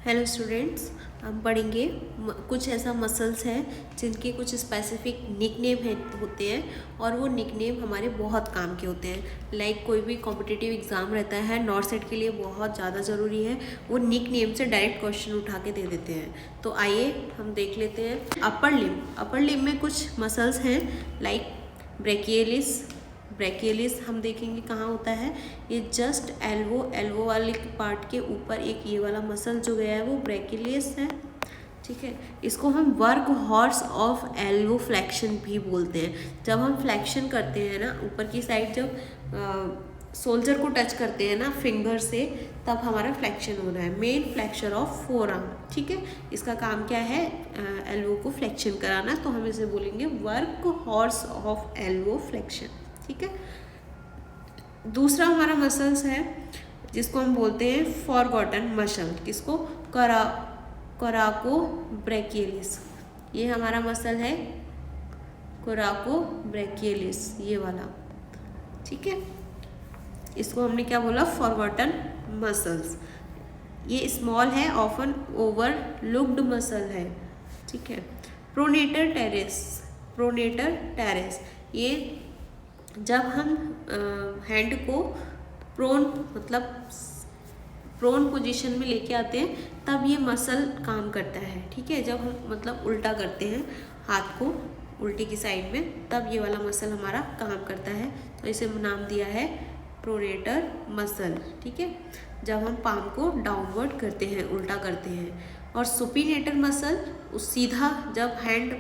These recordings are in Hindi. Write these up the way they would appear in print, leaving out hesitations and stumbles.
हेलो स्टूडेंट्स, हम पढ़ेंगे कुछ ऐसा मसल्स हैं जिनके कुछ स्पेसिफिक निकनेम होते हैं और वो निकनेम हमारे बहुत काम के होते हैं। लाइक कोई भी कॉम्पिटिटिव एग्ज़ाम रहता है नॉर्थ सेट के लिए बहुत ज़्यादा ज़रूरी है, वो निकनेम से डायरेक्ट क्वेश्चन उठा के दे देते हैं। तो आइए हम देख लेते हैं। अपर लिम्ब में कुछ मसल्स हैं लाइक ब्रेकियलिस हम देखेंगे कहाँ होता है। ये जस्ट एल्बो वाले पार्ट के ऊपर एक ये वाला मसल जो गया है वो ब्रेकियलिस है। ठीक है, इसको हम work horse of elbow flexion भी बोलते हैं। जब हम फ्लेक्शन करते हैं ना ऊपर की साइड, जब सोल्जर को टच करते हैं ना फिंगर से, तब हमारा फ्लेक्शन हो रहा है, main flexion of four arm. ठीक है, इसका काम क्या है, एल्बो को फ्लेक्शन कराना, तो हम इसे बोलेंगे work horse of elbow flexion. ठीक है, दूसरा हमारा मसल्स है जिसको हम बोलते हैं फॉरगॉटन मसल। किसको? कोराको ब्रेकियलिस। ये हमारा मसल है कोराको ब्रेकियलिस, ये वाला। ठीक है, इसको हमने क्या बोला, फॉरगॉटन मसल्स। ये स्मॉल है, ऑफन ओवरलुक्ड मसल है। ठीक है, प्रोनेटर टेरेस, ये जब हम हैंड को प्रोन पोजीशन में लेके आते हैं तब ये मसल काम करता है। ठीक है, जब हम उल्टा करते हैं हाथ को उल्टी की साइड में, तब ये वाला मसल हमारा काम करता है, तो इसे नाम दिया है प्रोनेटर मसल। ठीक है, जब हम पाम को डाउनवर्ड करते हैं, उल्टा करते हैं। और सुपिनेटर मसल, सीधा जब हैंड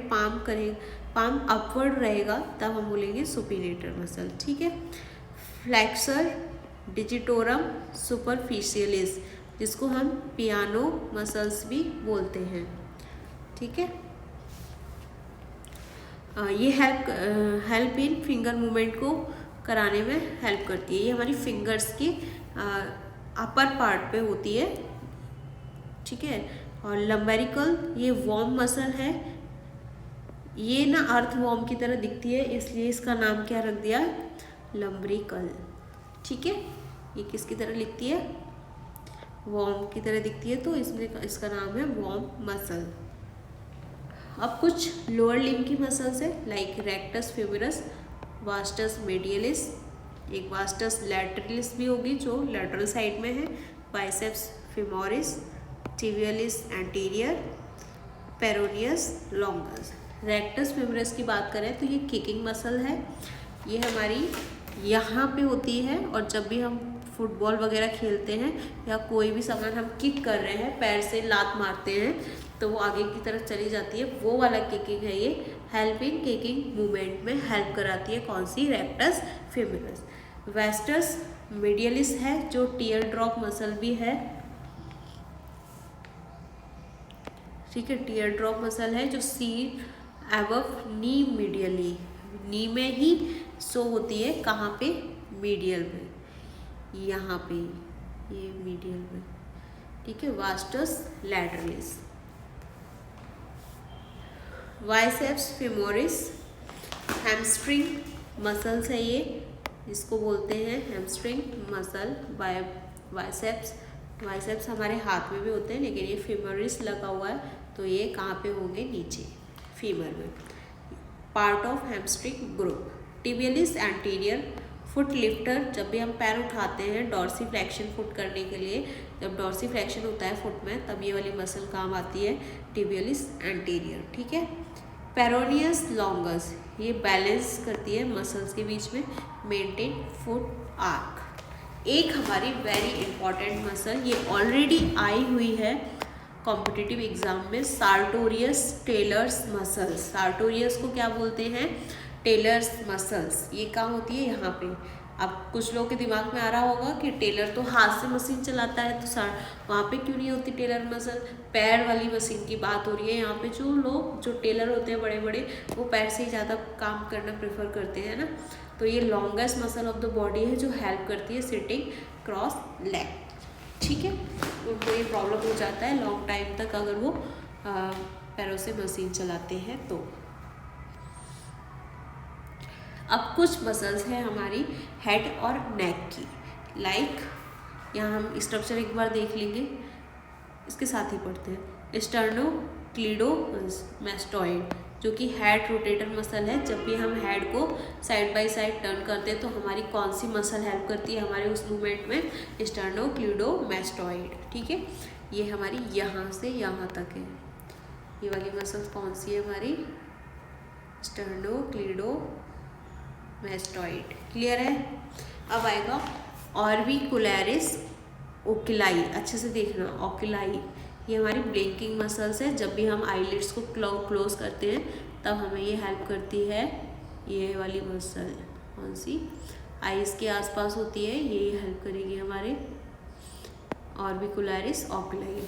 पाम अपवर्ड रहेगा तब हम बोलेंगे सुपिनेटर मसल। ठीक है, फ्लेक्सर डिजिटोरम सुपरफिशियलिस, जिसको हम पियानो मसल्स भी बोलते हैं। ठीक है, ये हेल्प इन फिंगर मूवमेंट को कराने में हेल्प करती है। ये हमारी फिंगर्स की अपर पार्ट पे होती है। ठीक है, और लंबेरिकल, ये वॉर्म मसल है। ये ना अर्थ वॉर्म की तरह दिखती है, इसलिए इसका नाम क्या रख दिया, लंबरिकल। ठीक है, ये किसकी तरह दिखती है, वॉर्म की तरह दिखती है, तो इसमें इसका नाम है वॉर्म मसल। अब कुछ लोअर लिम्ब की मसल्स है like rectus femoris, vastus medialis, एक वास्टस लैटरलिस भी होगी जो लैटरल साइड में है, biceps femoris, tibialis anterior, peroneus longus. Rectus femoris की बात करें तो ये किकिंग मसल है, ये हमारी यहाँ पे होती है, और जब भी हम फुटबॉल वगैरह खेलते हैं या कोई भी सामान हम किक कर रहे हैं, पैर से लात मारते हैं तो वो आगे की तरफ चली जाती है, वो वाला किकिंग है ये। हेल्पिंग किकिंग मूवमेंट में हेल्प कराती है कौन सी, रेक्टस फ्यूमरस। वेस्टस मीडियलिस है जो टीयर ड्रॉप मसल भी है। ठीक है, टीयर ड्रॉप मसल है जो सी एबव नी मीडियली, नी में ही सो होती है, कहाँ पे, मीडियल में, यहाँ पे, ये मीडियल में। ठीक है, vastus लैटरलिस। Biceps femoris, hamstring muscles है ये, इसको बोलते हैं हैमस्ट्रिंग मसल। बाइसेप्स हमारे हाथ में भी होते हैं, लेकिन ये फीमोरिस लगा हुआ है, तो ये कहाँ पे होंगे, नीचे फीमर में। Part of hamstring group. Tibialis anterior, foot lifter, जब भी हम पैर उठाते हैं डॉर्सी फ्लेक्शन फुट करने के लिए, जब डॉर्सी फ्लेक्शन होता है फुट में, तब ये वाली मसल काम आती है, टिबियलिस एंटीरियर। ठीक है, पेरोनियस लॉन्गस, ये बैलेंस करती है मसल्स के बीच में, मेंटेन फुट आर्क। एक हमारी वेरी इंपॉर्टेंट मसल, ये ऑलरेडी आई हुई है कॉम्पिटिटिव एग्जाम में, सार्टोरियस टेलर्स मसल्स। सार्टोरियस को क्या बोलते हैं, टेलर्स मसल्स। ये कहाँ होती है, यहाँ पे। अब कुछ लोगों के दिमाग में आ रहा होगा कि टेलर तो हाथ से मशीन चलाता है, तो वहाँ पे क्यों नहीं होती टेलर मसल, पैर वाली मशीन की बात हो रही है यहाँ पे। जो टेलर होते हैं बड़े बड़े, वो पैर से ही ज़्यादा काम करना प्रेफर करते हैं ना। तो ये longest muscle of the body है जो हेल्प करती है सिटिंग क्रॉस लेग। ठीक है, उनको ये प्रॉब्लम हो जाता है लॉन्ग टाइम तक अगर वो पैरों से मशीन चलाते हैं तो। अब कुछ मसल्स हैं हमारी हेड और नेक की, लाइक यहाँ हम स्ट्रक्चर एक बार देख लेंगे। इसके साथ ही पढ़ते हैं। स्टर्नोक्लीडोमास्टोइड जो कि हेड रोटेटर मसल है। जब भी हम हेड को साइड बाय साइड टर्न करते हैं तो हमारी कौन सी मसल हेल्प करती है हमारे उस मूवमेंट में? स्टर्नोक्लीडोमास्टोइड। ठीक है, ये हमारी यहाँ से यहाँ तक है। ये वाली मसल कौन सी है हमारी? स्टर्नोक्लीडोमास्टोइड। क्लियर है? अब आएगा ऑर्बिकुलरिस ओकुलाई। अच्छे से देखना, ओकुलाई ये हमारी ब्लिंकिंग मसल्स है। जब भी हम आईलिड्स को क्लोज करते हैं तब हमें ये हेल्प करती है। ये वाली मसल कौन सी? आईज के आसपास होती है, ये हेल्प करेगी हमारे ऑर्बिकुलरिस ओकुलाई।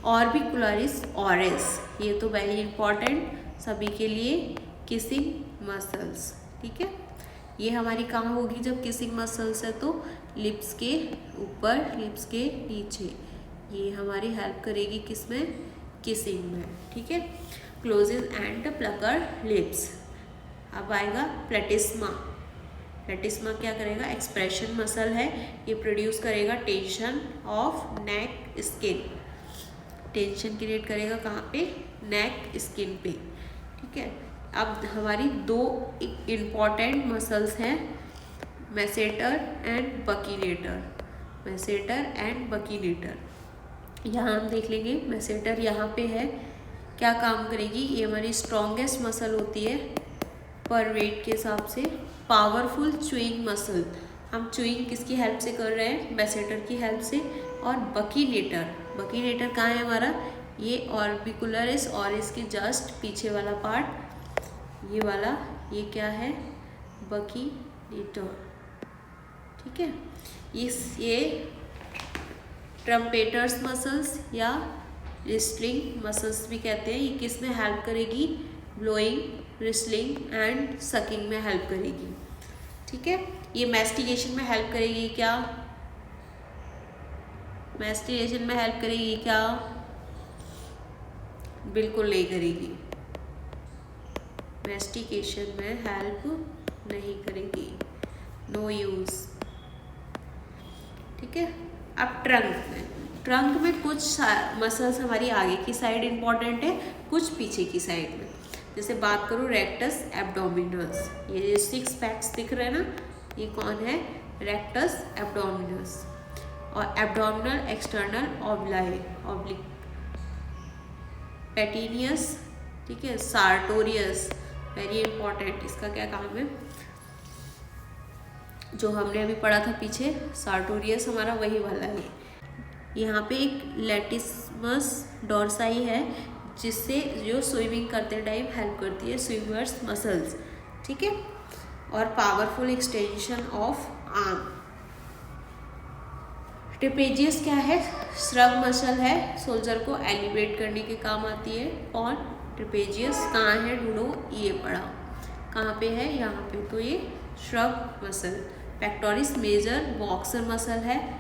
ऑर्बिकुलरिस ओरिस ये तो वेरी इंपॉर्टेंट सभी के लिए, किसिंग मसल्स। ठीक है, ये हमारी कहाँ होगी जब किसिंग मसल्स है? तो लिप्स के ऊपर, लिप्स के नीचे। ये हमारी हेल्प करेगी किसमें? किसिंग में। ठीक है, क्लोजेज एंड प्लकर लिप्स। अब आएगा प्लेटिस्मा। प्लेटिस्मा क्या करेगा? एक्सप्रेशन मसल है, ये प्रोड्यूस करेगा tension of neck skin. Tension create करेगा कहाँ पे? नेक स्किन पे। ठीक है, अब हमारी दो इम्पॉर्टेंट मसल्स हैं, मैसेटर एंड बकीनेटर। मैसेटर एंड बकीनेटर यहाँ हम देख लेंगे। मैसेटर यहाँ पे है, क्या काम करेगी? ये हमारी स्ट्रॉन्गेस्ट मसल होती है पर वेट के हिसाब से। पावरफुल च्यूइंग मसल, हम च्यूइंग किसकी हेल्प से कर रहे हैं? मैसेटर की हेल्प से। और बकीनेटर, बकीनेटर कहाँ है हमारा? ये ऑर्बिकुलरिस ओरिस के जस्ट पीछे वाला पार्ट, ये वाला, ये क्या है? बकीनेटर। ठीक है, ये ट्रम्पेटर्स मसल्स या रिस्लिंग मसल्स भी कहते हैं। ये किस में हेल्प करेगी? ब्लोइंग, रिस्लिंग एंड सकिंग में हेल्प करेगी। ठीक है, ये मैस्टिकेशन में हेल्प करेगी क्या? मैस्टिकेशन में हेल्प करेगी क्या? बिल्कुल नहीं करेगी, मैस्टिकेशन में हेल्प नहीं करेगी, नो यूज। ठीक है, अब ट्रंक में कुछ मसल्स हमारी आगे की साइड इंपॉर्टेंट है, कुछ पीछे की साइड में। जैसे बात करूँ रेक्टस एब्डोमिनस, ये 6 पैक्स दिख रहे हैं ना, ये कौन है? Rectus abdominis. और एब्डोमिनल एक्सटर्नल ऑब्लिक, पेटिनियस। ठीक है, सार्टोरियस वेरी इंपॉर्टेंट, इसका क्या काम है? जो हमने अभी पढ़ा था पीछे, सार्टोरियस हमारा वही वाला है। यहाँ पे एक लेटिसमस डोर्साई है जिससे जो स्विमिंग करते टाइम हेल्प करती है, स्विमर्स मसल्स। ठीक है, और powerful extension of arm. Trapezius क्या है? श्रग मसल है, सोल्जर को एलिवेट करने के काम आती है। और ट्रेपेजियस कहाँ है? ढूंढो, ये पड़ा कहाँ पे है? यहाँ पे। तो ये shrug muscle. Pectoralis major boxer muscle है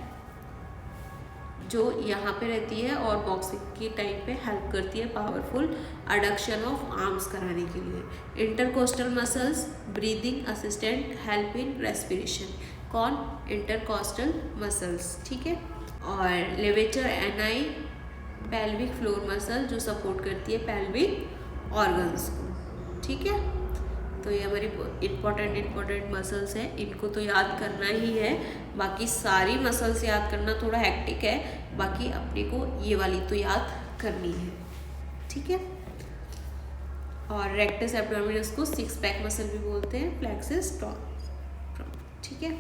जो यहाँ पे रहती है और बॉक्सिंग के टाइम पे हेल्प करती है पावरफुल अडक्शन ऑफ आर्म्स कराने के लिए। Intercostal muscles breathing assistant, help in respiration. कौन? Intercostal muscles. ठीक है, और levator ani pelvic floor muscle जो सपोर्ट करती है पेल्विक ऑर्गन्स को। ठीक है, तो ये हमारी इम्पॉर्टेंट मसल्स हैं, इनको तो याद करना ही है। बाकी सारी मसल्स याद करना थोड़ा हेक्टिक है, बाकी अपने को ये वाली तो याद करनी है। ठीक है, और रेक्टस एब्डोमिनस को 6 पैक मसल भी बोलते हैं, प्लेक्सस टॉर्क। ठीक है,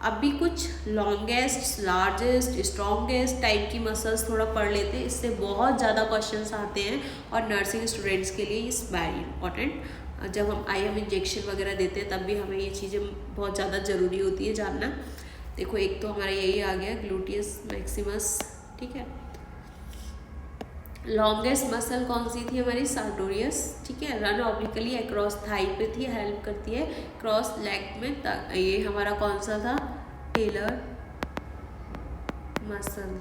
अब भी कुछ लॉन्गेस्ट, लार्जेस्ट, स्ट्रॉन्गेस्ट टाइप की मसल्स थोड़ा पढ़ लेते हैं, इससे बहुत ज़्यादा क्वेश्चंस आते हैं और नर्सिंग स्टूडेंट्स के लिए इस वेरी इंपॉर्टेंट। जब हम IM इंजेक्शन वगैरह देते हैं तब भी हमें ये चीज़ें बहुत ज़्यादा ज़रूरी होती है जानना। देखो, एक तो हमारा यही आ गया ग्लूटियस मैक्सिमस। ठीक है, लॉन्गेस्ट मसल कौन सी थी हमारी? सार्टोरियस। ठीक है, रन ऑब्लिकली अक्रॉस थाई पे थी, हेल्प करती है क्रॉस लेग में। ये हमारा कौन सा था? Taylor muscle.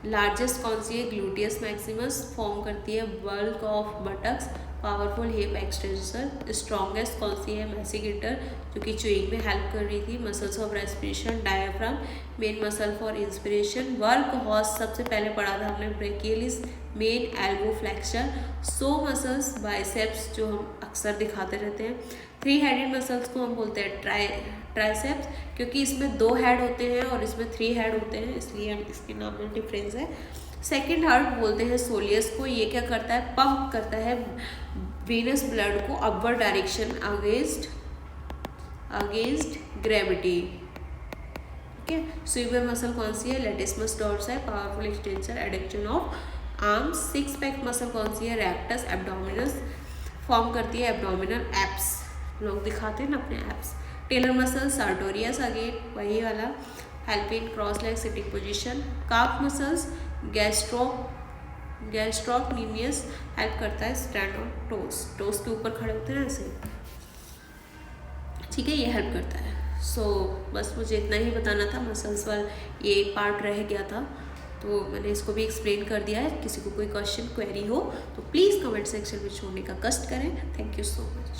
लार्जेस्ट कौन सी है? ग्लूटियस मैक्सिमस, फॉर्म करती है bulk of buttocks powerful hip extensor. Strongest कौन सी है? मैस्टिकेटर, जो कि च्यूइंग में हेल्प कर रही थी। Muscles of respiration, diaphragm, main muscle for inspiration. Work horse सबसे पहले पढ़ा था हमने, ब्रेकियलिस, मेन एल्बो फ्लेक्सर। सो मसल्स, बाइसेप्स जो हम अक्सर दिखाते रहते हैं। 3 हेडेड मसल्स को हम बोलते हैं ट्राइसेप्स, क्योंकि इसमें 2 हेड होते हैं और इसमें 3 हेड होते हैं, इसलिए हम इसके नाम में डिफरेंस है। सेकेंड हार्ट बोलते हैं सोलियस को। ये क्या करता है? पंप करता है वीनस ब्लड को अपवर्ड डायरेक्शन अगेंस्ट ग्रेविटी। ठीक है। स्वीपर मसल कौन सी है? लेटिसमस डॉर्सी है, powerful extensor, adduction of arms. 6 pack muscle कौन सी है? रेक्टस एब्डोमिनस, फॉर्म करती है एब्डोमिनल एप्स, लोग दिखाते हैं ना अपने एप्स। टेलर मसल, सार्टोरियस, आगे वही वाला, help in cross leg sitting position. Calf muscles, gastrocnemius, help करता है स्टैंड ऑन टोस के ऊपर खड़े होते हैं ऐसे। ठीक है, ये हेल्प करता है। सो बस मुझे इतना ही बताना था। मसल्स वाला ये पार्ट रह गया था, तो मैंने इसको भी एक्सप्लेन कर दिया है। किसी को कोई क्वेश्चन क्वेरी हो तो प्लीज़ कमेंट सेक्शन में छोड़ने का कष्ट करें। Thank you so much.